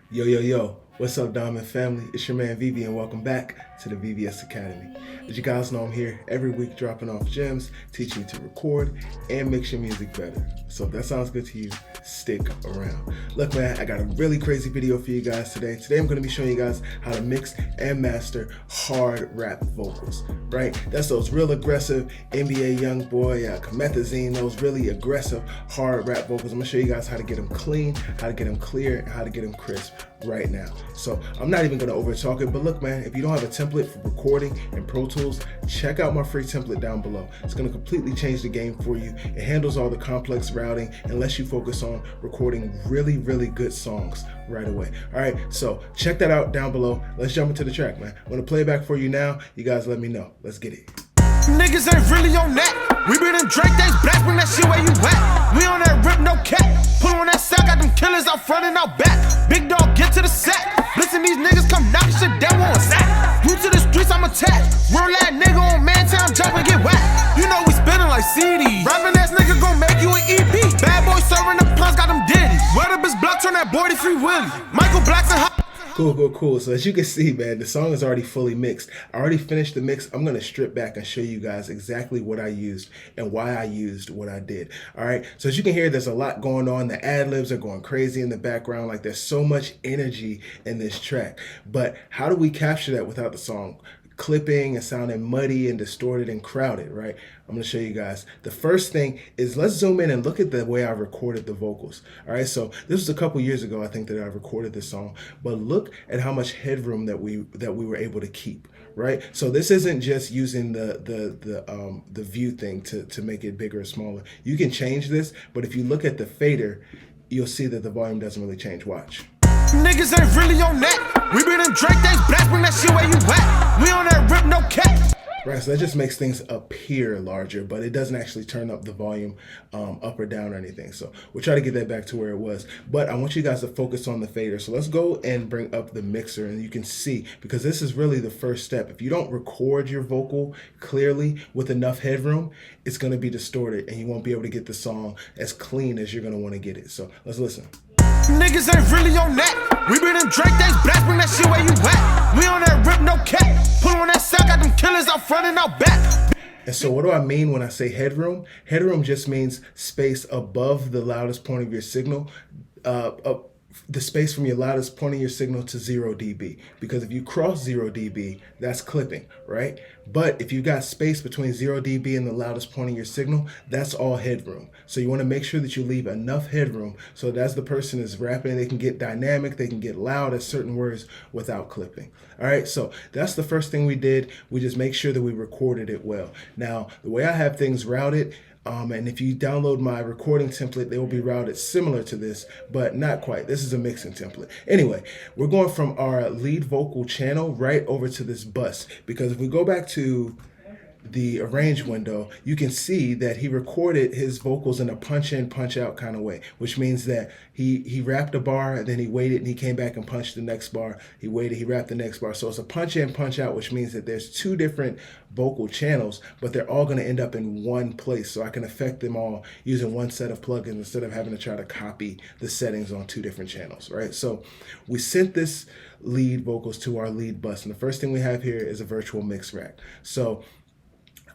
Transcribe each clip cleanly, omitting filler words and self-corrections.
Yo, yo, yo, what's up, Diamond family? It's your man Vivi, and welcome back to the VVS Academy. As you guys know, I'm here every week dropping off gems, teaching you to record and mix your music better. So if that sounds good to you, stick around. Look, man, I got a really crazy video for you guys today. Today, I'm going to be showing you guys how to mix and master hard rap vocals, right? That's those real aggressive NBA Youngboy, Comethazine, those really aggressive hard rap vocals. I'm going to show you guys how to get them clean, how to get them clear, and how to get them crisp right now. So I'm not even going to over talk it, but look, man, if you don't have a template for recording in Pro Tools, check out my free template down below. It's going to completely change the game for you. It handles all the complex routing and lets you focus on recording really, really good songs right away. All right, so check that out down below. Let's jump into the track, man. I'm going to play it back for you now. You guys let me know. Let's get it. Niggas ain't really on that. We been in Drake days, black, bring that shit where you at. We on that rip, no cap. Pull on that sack, got them killers out front and out back. Big dog, get to the sack. Listen, these niggas come knock shit down on sack. You to the streets, I'm attacked. Real that nigga on man town, jump and get whacked. You know we spinning like CDs. Rapping ass nigga gon' make you an EP. Bad boy serving the plus, got them ditties. Word up his block, turn that boy to Free Willy. Michael Black's and Cool. So as you can see, man, the song is already fully mixed. I already finished the mix. I'm going to strip back and show you guys exactly what I used and why I used what I did. All right. So as you can hear, there's a lot going on. The ad-libs are going crazy in the background. Like there's so much energy in this track. But how do we capture that without the song clipping and sounding muddy and distorted and crowded, right? I'm going to show you guys. The first thing is let's zoom in and look at the way I recorded the vocals. All right, so this was a couple years ago, I think, that I recorded this song, but look at how much headroom that we were able to keep, right? So this isn't just using the view thing to make it bigger or smaller. You can change this, but if you look at the fader, you'll see that the volume doesn't really change. Watch. Niggas ain't really on that. We been in Drake days, black, bring that shit where you at. We on that rip, no cap. Right, so that just makes things appear larger, but it doesn't actually turn up the volume up or down or anything. So we'll try to get that back to where it was. But I want you guys to focus on the fader. So let's go and bring up the mixer, and you can see, because this is really the first step. If you don't record your vocal clearly with enough headroom, it's going to be distorted, and you won't be able to get the song as clean as you're going to want to get it. So let's listen. Niggas ain't really on that. We been in Drake days, black, bring that shit where you at. We on that rip, no cap. Pull on that sack, got them killers out front and out back. And so what do I mean when I say headroom? Headroom just means space above the loudest point of your signal, the space from your loudest point of your signal to 0 dB. Because if you cross 0 dB, that's clipping, right? But if you got space between 0 dB and the loudest point of your signal, that's all headroom. So you want to make sure that you leave enough headroom so that as the person is rapping, they can get dynamic, they can get loud at certain words without clipping. All right, so that's the first thing we did. We just make sure that we recorded it well. Now, the way I have things routed, and if you download my recording template, they will be routed similar to this, but not quite. This is a mixing template. Anyway, we're going from our lead vocal channel right over to this bus, because if we go back to the arrange window, you can see that he recorded his vocals in a punch in, punch out kind of way, which means that he rapped a bar, and then he waited and he came back and punched the next bar. He waited, he rapped the next bar. So it's a punch in, punch out, which means that there's two different vocal channels, but they're all going to end up in one place. So I can affect them all using one set of plugins instead of having to try to copy the settings on two different channels, right? So we sent this lead vocals to our lead bus, and the first thing we have here is a virtual mix rack. So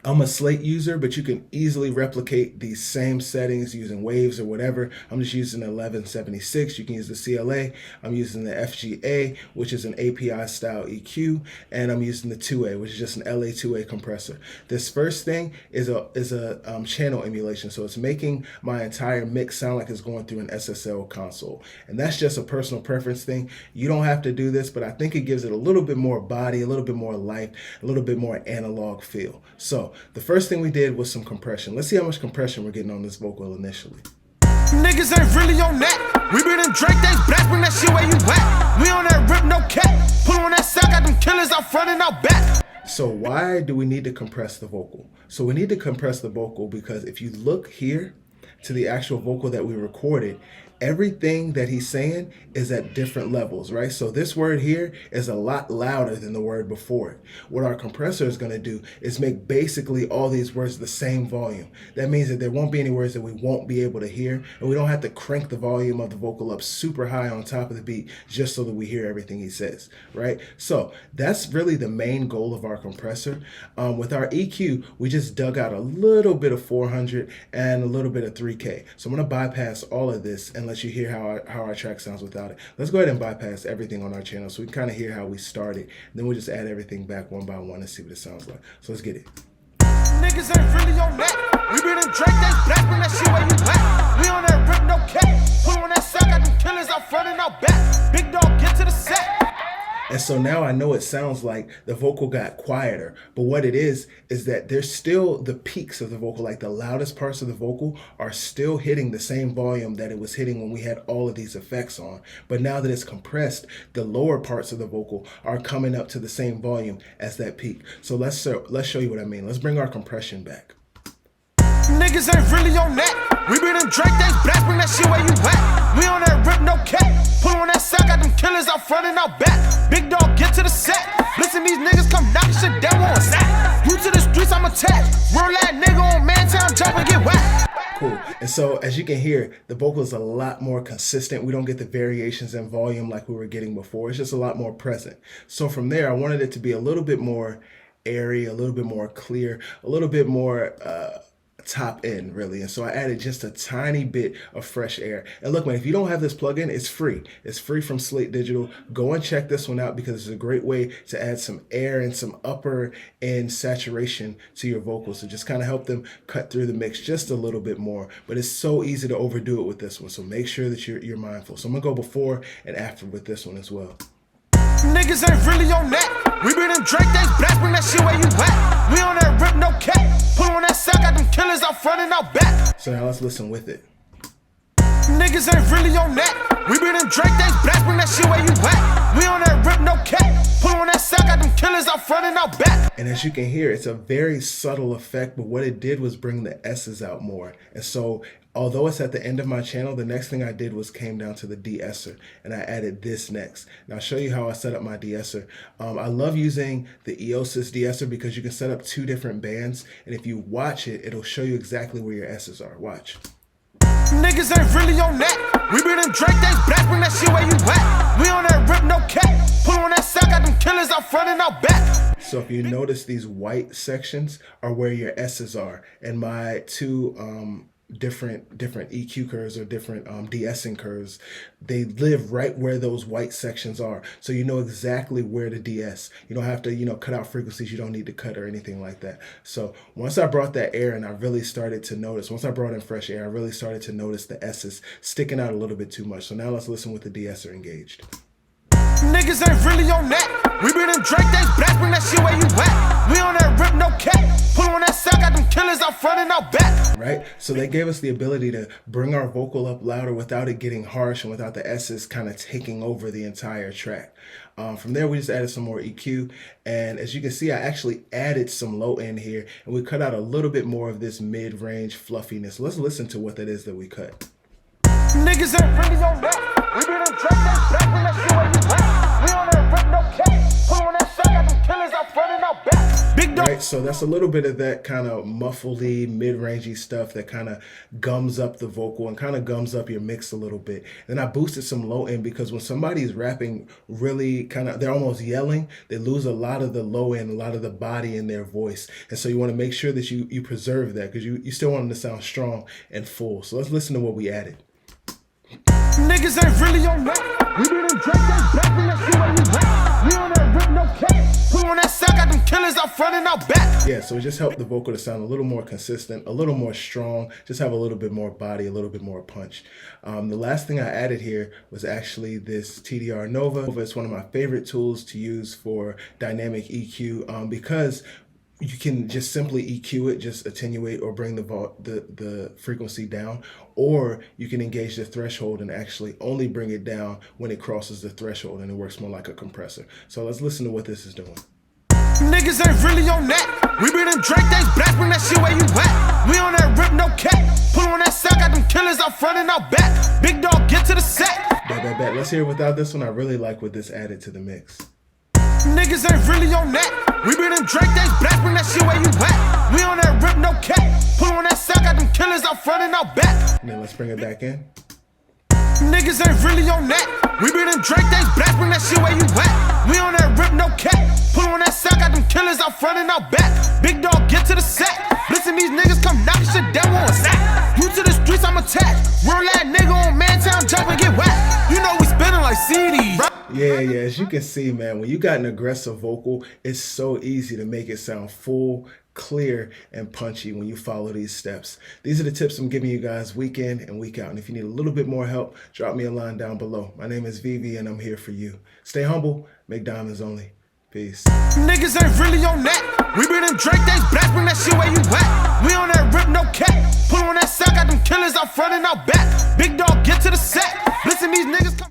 I'm a Slate user, but you can easily replicate these same settings using Waves or whatever. I'm just using the 1176. You can use the CLA. I'm using the FGA, which is an API style EQ, and I'm using the 2A, which is just an LA2A compressor. This first thing is a channel emulation, so it's making my entire mix sound like it's going through an SSL console, and that's just a personal preference thing. You don't have to do this, but I think it gives it a little bit more body, a little bit more life, a little bit more analog feel. So the first thing we did was some compression. Let's see how much compression we're getting on this vocal initially. Niggas ain't really on that. We been in Drake days, black, bring that shit where you at. We on that rip, no cap. Pull on that sack, got them killers out front and out back. So why do we need to compress the vocal? So we need to compress the vocal because if you look here to the actual vocal that we recorded, everything that he's saying is at different levels, right? So this word here is a lot louder than the word before it. What our compressor is going to do is make basically all these words the same volume. That means that there won't be any words that we won't be able to hear, and we don't have to crank the volume of the vocal up super high on top of the beat just so that we hear everything he says, right? So that's really the main goal of our compressor. With our EQ, we just dug out a little bit of 400 and a little bit of 3K. So I'm going to bypass all of this and let you hear how our track sounds without it. Let's go ahead and bypass everything on our channel so we can kind of hear how we started. Then we'll just add everything back one by one and see what it sounds like. So let's get it. Niggas ain't really on that. We been in Drake, that's black, bring that shit where you at. We on that rip, no cap. Pull on that sack, got them killers out front and out back. Big dog, get to the set. And so now I know it sounds like the vocal got quieter, but what it is that there's still the peaks of the vocal, like the loudest parts of the vocal are still hitting the same volume that it was hitting when we had all of these effects on. But now that it's compressed, the lower parts of the vocal are coming up to the same volume as that peak. So let's show you what I mean. Let's bring our compression back. Niggas ain't really on that. We been in Drake, that's black, bring that shit where you at. We on that rip, no cap. Pull on that sack, got them killers out front and out back. Big dog, get to the set. Listen, these niggas come knockin' shit down on sack. You to the streets, I'm attached. Real that nigga on Mantown, jump and get whacked. Cool. And so as you can hear, the vocal is a lot more consistent. We don't get the variations in volume like we were getting before. It's just a lot more present. So from there, I wanted it to be a little bit more airy, a little bit more clear, a little bit more top end really. And so I added just a tiny bit of fresh air. And look, man, if you don't have this plugin, it's free. It's free from Slate Digital. Go and check this one out because it's a great way to add some air and some upper end saturation to your vocals to just kind of help them cut through the mix just a little bit more. But it's so easy to overdo it with this one. So make sure that you're mindful. So I'm gonna go before and after with this one as well. Niggas ain't really on that. We been in Drake, that's black, bring that shit where you at. We on that rip, no cap. Pull on that sack, got them killers out front and out back. So now let's listen with it. Niggas ain't really on that. We been in Drake, that's black, bring that shit where you at. We on that rip, no cap. Pull on that sack, got them killers out front and out back. And as you can hear, it's a very subtle effect, but what it did was bring the S's out more. And so although it's at the end of my channel, the next thing I did was came down to the de-esser, and I added this next. Now I'll show you how I set up my de-esser. I love using the Eosis de-esser because you can set up 2 different bands, and if you watch it, it'll show you exactly where your S's are. Watch. Niggas ain't really on that. We been in Drake, that's black, bring that shit where you at. We on that rip, no cap. Pull on that sack, got them killers out front and out back. So if you notice, these white sections are where your S's are, and my 2 different EQ curves or different de-essing curves, they live right where those white sections are. So you know exactly where to de-ess. You don't have to, cut out frequencies you don't need to cut or anything like that. So once I brought that air and I really started to notice, once I brought in fresh air, I really started to notice the S's sticking out a little bit too much. So now let's listen with the de-esser engaged. Niggas ain't really on that. We been in Drake, that's black, bring that shit where you at. We on that rip, no cap. Pull on that sack, got them killers out front and out back. Right? So they gave us the ability to bring our vocal up louder without it getting harsh and without the S's kind of taking over the entire track. From there, we just added some more EQ. And as you can see, I actually added some low end here, and we cut out a little bit more of this mid-range fluffiness. Let's listen to what that is that we cut. Niggas ain't really on that. We been in Drake, that's black, bring that shit where you at. We on that rip, no cap. Pull on that sack, got them killers out front and out back. Big dog. Right, so that's a little bit of that kind of muffledy, mid-rangey stuff that kind of gums up the vocal and kind of gums up your mix a little bit. Then I boosted some low end because when somebody's rapping really they're almost yelling, they lose a lot of the low end, a lot of the body in their voice. And so you want to make sure that you preserve that because you still want them to sound strong and full. So let's listen to what we added. Niggas ain't really on that. We been in Drake, that's black, bring that shit where you at. We on that rip, no cap. Pull on that sack, got them killers out front and out back. Yeah, so it just helped the vocal to sound a little more consistent, a little more strong, just have a little bit more body, a little bit more punch. The last thing I added here was actually this TDR Nova. It's one of my favorite tools to use for dynamic EQ because you can just simply EQ it, just attenuate or bring the frequency down, or you can engage the threshold and actually only bring it down when it crosses the threshold and it works more like a compressor. So let's listen to what this is doing. Niggas ain't really on that. We been in Drake, that's black, bring that shit where you at. We on that rip, no cap. Pull on on that sack, got them killers out front and out back. Big dog, get to the sack. Bet. Let's hear it without this one. I really like what this added to the mix. Niggas ain't really on that. We been them Drake days, black, bring that shit where you at. We on that rip, no cap. Pull on that sack, got them killers out front and out back. And then let's bring it back in. Niggas ain't really on that. We been them Drake days, black, bring that shit where you at. We on that rip, no cap. Pull on that sack, got them killers out front and out back. Big dog, get to the sack. Listen, these niggas come knockin' shit down on a sack. You to the streets, I'm attacked. Real that nigga on Mantown, jump and get whacked. You know we spinning like CDs. Yeah, as you can see, man, when you got an aggressive vocal, it's so easy to make it sound full, clear, and punchy when you follow these steps. These are the tips I'm giving you guys week in and week out. And if you need a little bit more help, drop me a line down below. My name is Vivi and I'm here for you. Stay humble, make diamonds only. Peace. Niggas ain't really on that. We been them Drake days, black, bring that shit where you at. We on that rip, no cap. Pull on that sack, got them killers out front and out back. Big dog, get to the sack. Listen, these niggas come